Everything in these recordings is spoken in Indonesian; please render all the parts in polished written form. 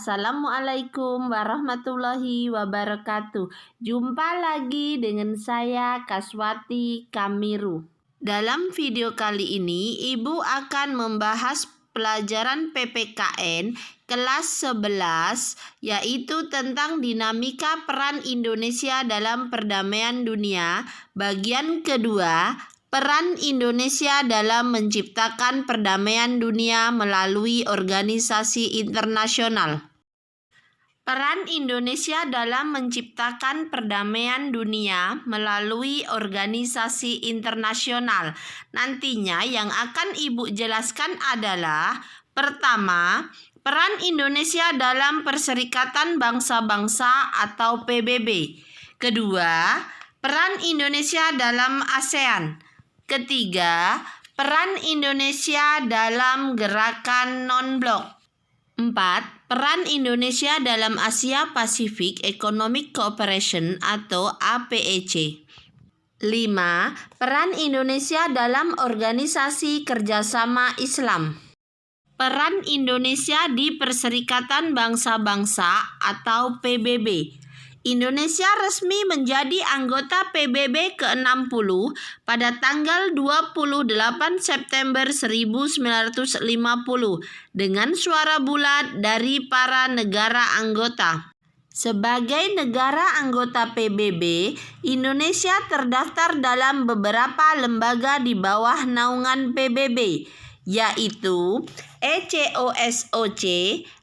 Assalamualaikum warahmatullahi wabarakatuh. Jumpa lagi dengan saya Kaswati Kamiru. Dalam video kali ini, Ibu akan membahas pelajaran PPKN kelas 11, yaitu tentang dinamika peran Indonesia dalam perdamaian dunia, bagian kedua, peran Indonesia dalam menciptakan perdamaian dunia melalui organisasi internasional. Peran Indonesia dalam menciptakan perdamaian dunia melalui organisasi internasional. Nantinya yang akan Ibu jelaskan adalah: pertama, peran Indonesia dalam Perserikatan Bangsa-Bangsa atau PBB. Kedua, peran Indonesia dalam ASEAN. Ketiga, peran Indonesia dalam gerakan non-blok. 4. Peran Indonesia dalam Asia Pacific Economic Cooperation atau APEC. 5. Peran Indonesia dalam Organisasi Kerjasama Islam. Peran Indonesia di Perserikatan Bangsa-Bangsa atau PBB. Indonesia resmi menjadi anggota PBB ke-60 pada tanggal 28 September 1950 dengan suara bulat dari para negara anggota. Sebagai negara anggota PBB, Indonesia terdaftar dalam beberapa lembaga di bawah naungan PBB, yaitu ECOSOC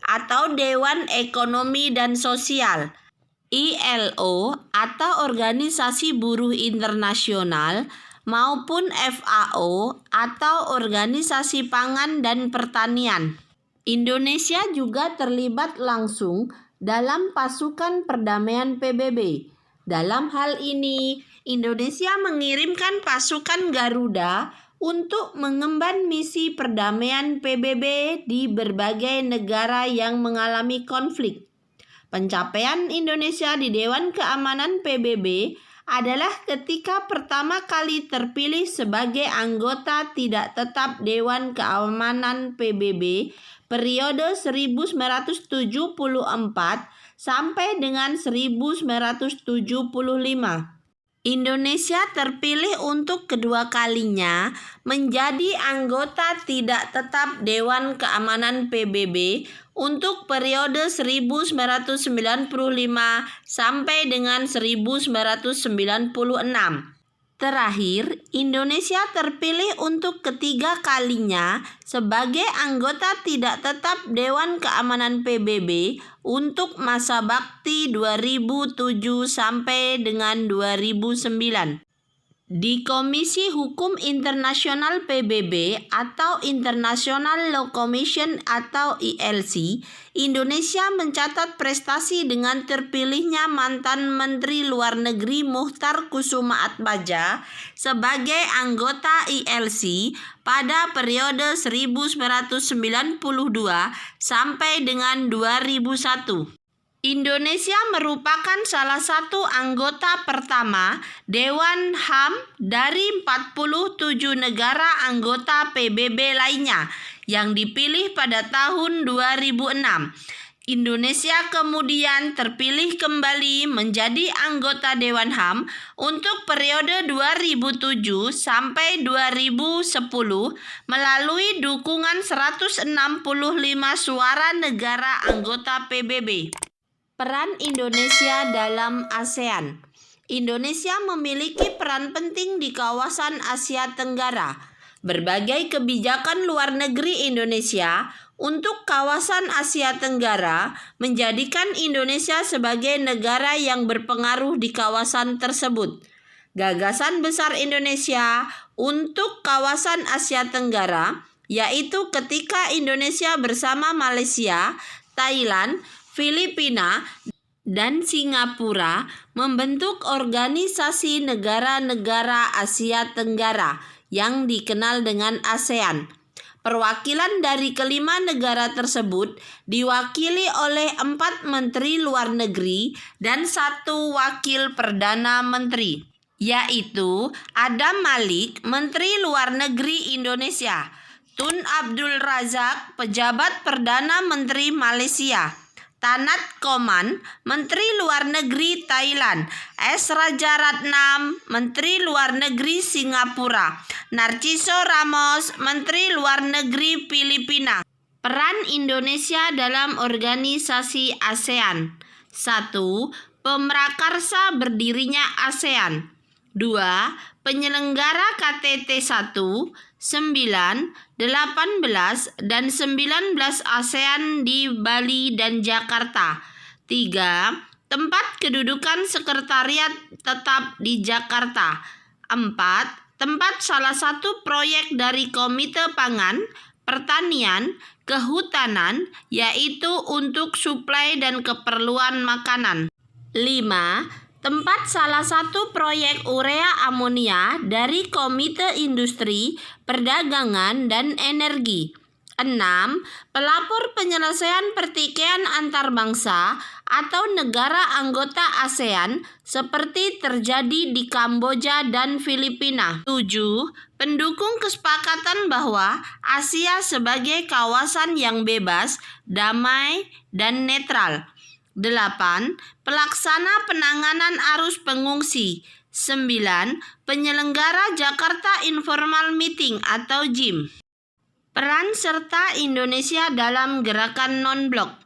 atau Dewan Ekonomi dan Sosial, ILO atau Organisasi Buruh Internasional, maupun FAO atau Organisasi Pangan dan Pertanian. Indonesia juga terlibat langsung dalam pasukan perdamaian PBB. Dalam hal ini, Indonesia mengirimkan pasukan Garuda untuk mengemban misi perdamaian PBB di berbagai negara yang mengalami konflik. Pencapaian Indonesia di Dewan Keamanan PBB adalah ketika pertama kali terpilih sebagai anggota tidak tetap Dewan Keamanan PBB periode 1974 sampai dengan 1975. Indonesia terpilih untuk kedua kalinya menjadi anggota tidak tetap Dewan Keamanan PBB untuk periode 1995 sampai dengan 1996. Terakhir, Indonesia terpilih untuk ketiga kalinya sebagai anggota tidak tetap Dewan Keamanan PBB untuk masa bakti 2007 sampai dengan 2009. Di Komisi Hukum Internasional PBB atau International Law Commission atau ILC, Indonesia mencatat prestasi dengan terpilihnya mantan Menteri Luar Negeri Muchtar Kusuma-Atmaja sebagai anggota ILC pada periode 1992 sampai dengan 2001. Indonesia merupakan salah satu anggota pertama Dewan HAM dari 47 negara anggota PBB lainnya yang dipilih pada tahun 2006. Indonesia kemudian terpilih kembali menjadi anggota Dewan HAM untuk periode 2007 sampai 2010 melalui dukungan 165 suara negara anggota PBB. Peran Indonesia dalam ASEAN. Indonesia memiliki peran penting di kawasan Asia Tenggara. Berbagai kebijakan luar negeri Indonesia untuk kawasan Asia Tenggara menjadikan Indonesia sebagai negara yang berpengaruh di kawasan tersebut. Gagasan besar Indonesia untuk kawasan Asia Tenggara yaitu ketika Indonesia bersama Malaysia, Thailand, Filipina, dan Singapura membentuk organisasi negara-negara Asia Tenggara yang dikenal dengan ASEAN. Perwakilan dari kelima negara tersebut diwakili oleh 4 menteri luar negeri dan 1 wakil perdana menteri, yaitu Adam Malik, Menteri Luar Negeri Indonesia, Tun Abdul Razak, Pejabat Perdana Menteri Malaysia, Tanat Koman, Menteri Luar Negeri Thailand. S. Rajaratnam, Menteri Luar Negeri Singapura. Narciso Ramos, Menteri Luar Negeri Filipina. Peran Indonesia dalam organisasi ASEAN. 1. Pemrakarsa berdirinya ASEAN. 2. Penyelenggara KTT 1, 9, 18, dan 19 ASEAN di Bali dan Jakarta. 3. Tempat kedudukan sekretariat tetap di Jakarta. 4. Tempat salah satu proyek dari Komite Pangan, Pertanian, Kehutanan, yaitu untuk suplai dan keperluan makanan. 5. Tempat salah satu proyek urea amonia dari Komite Industri, Perdagangan, dan Energi. 6. Pelapor penyelesaian pertikaian antar bangsa atau negara anggota ASEAN seperti terjadi di Kamboja dan Filipina. 7. Pendukung kesepakatan bahwa Asia sebagai kawasan yang bebas, damai, dan netral. 8. Pelaksana penanganan arus pengungsi. 9. Penyelenggara Jakarta Informal Meeting atau JIM. Peran serta Indonesia dalam gerakan non-blok.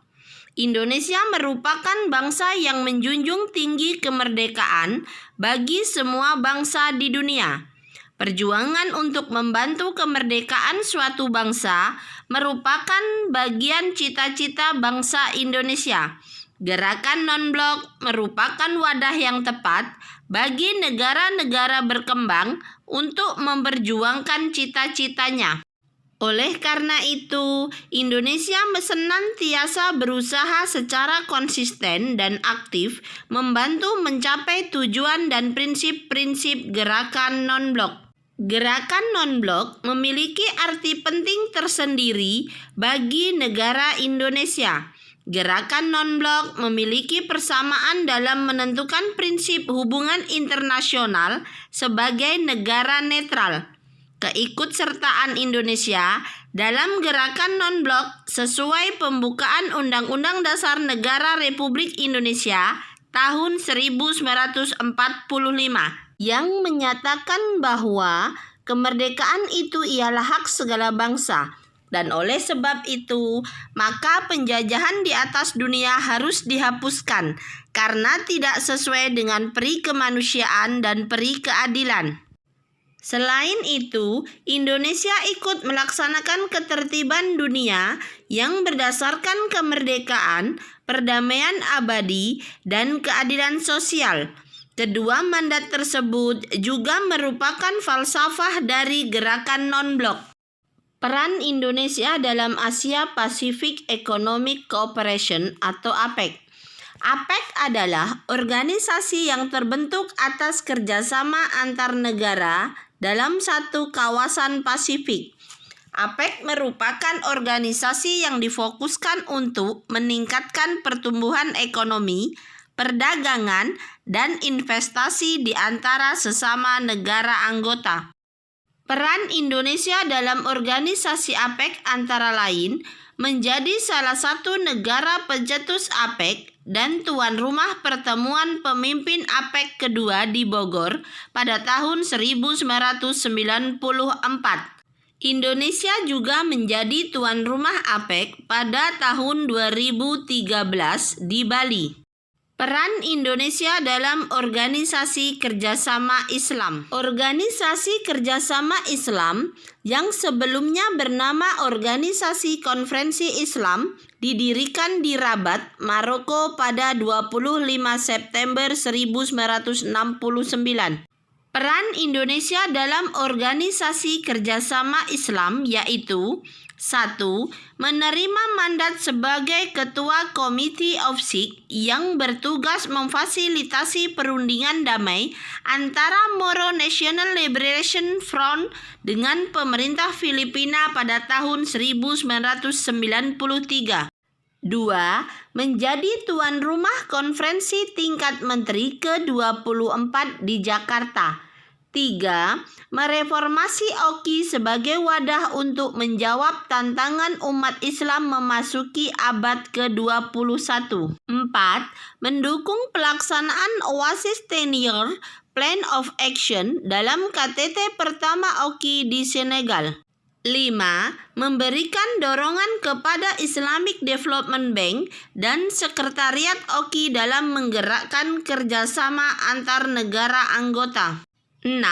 Indonesia merupakan bangsa yang menjunjung tinggi kemerdekaan bagi semua bangsa di dunia. Perjuangan untuk membantu kemerdekaan suatu bangsa merupakan bagian cita-cita bangsa Indonesia. Gerakan non-blok merupakan wadah yang tepat bagi negara-negara berkembang untuk memperjuangkan cita-citanya. Oleh karena itu, Indonesia senantiasa berusaha secara konsisten dan aktif membantu mencapai tujuan dan prinsip-prinsip gerakan non-blok. Gerakan non-blok memiliki arti penting tersendiri bagi negara Indonesia. Gerakan non-blok memiliki persamaan dalam menentukan prinsip hubungan internasional sebagai negara netral. Keikutsertaan Indonesia dalam gerakan non-blok sesuai pembukaan Undang-Undang Dasar Negara Republik Indonesia tahun 1945 yang menyatakan bahwa kemerdekaan itu ialah hak segala bangsa. Dan oleh sebab itu, maka penjajahan di atas dunia harus dihapuskan karena tidak sesuai dengan peri kemanusiaan dan peri keadilan. Selain itu, Indonesia ikut melaksanakan ketertiban dunia yang berdasarkan kemerdekaan, perdamaian abadi, dan keadilan sosial. Kedua mandat tersebut juga merupakan falsafah dari gerakan non-blok. Peran Indonesia dalam Asia Pacific Economic Cooperation atau APEC. APEC adalah organisasi yang terbentuk atas kerjasama antar negara dalam satu kawasan Pasifik. APEC merupakan organisasi yang difokuskan untuk meningkatkan pertumbuhan ekonomi, perdagangan, dan investasi di antara sesama negara anggota. Peran Indonesia dalam organisasi APEC antara lain menjadi salah satu negara pencetus APEC dan tuan rumah pertemuan pemimpin APEC kedua di Bogor pada tahun 1994. Indonesia juga menjadi tuan rumah APEC pada tahun 2013 di Bali. Peran Indonesia dalam Organisasi Kerjasama Islam. Organisasi Kerjasama Islam yang sebelumnya bernama Organisasi Konferensi Islam didirikan di Rabat, Maroko pada 25 September 1969. Peran Indonesia dalam Organisasi Kerjasama Islam yaitu 1. Menerima mandat sebagai Ketua Committee of SIC yang bertugas memfasilitasi perundingan damai antara Moro National Liberation Front dengan pemerintah Filipina pada tahun 1993. 2. Menjadi tuan rumah konferensi tingkat menteri ke-24 di Jakarta. 3. Mereformasi Oki sebagai wadah untuk menjawab tantangan umat Islam memasuki abad ke-21. 4. Mendukung pelaksanaan Oasis 10-Year Plan of Action dalam KTT pertama Oki di Senegal. 5. Memberikan dorongan kepada Islamic Development Bank dan Sekretariat Oki dalam menggerakkan kerjasama antar negara anggota. 6.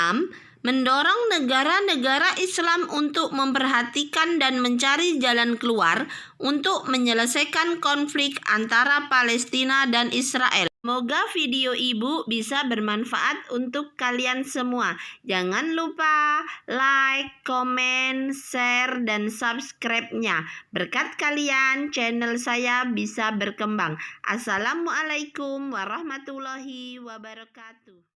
Mendorong negara-negara Islam untuk memperhatikan dan mencari jalan keluar untuk menyelesaikan konflik antara Palestina dan Israel. Semoga video Ibu bisa bermanfaat untuk kalian semua. Jangan lupa like, komen, share, dan subscribe-nya. Berkat kalian, channel saya bisa berkembang. Assalamualaikum warahmatullahi wabarakatuh.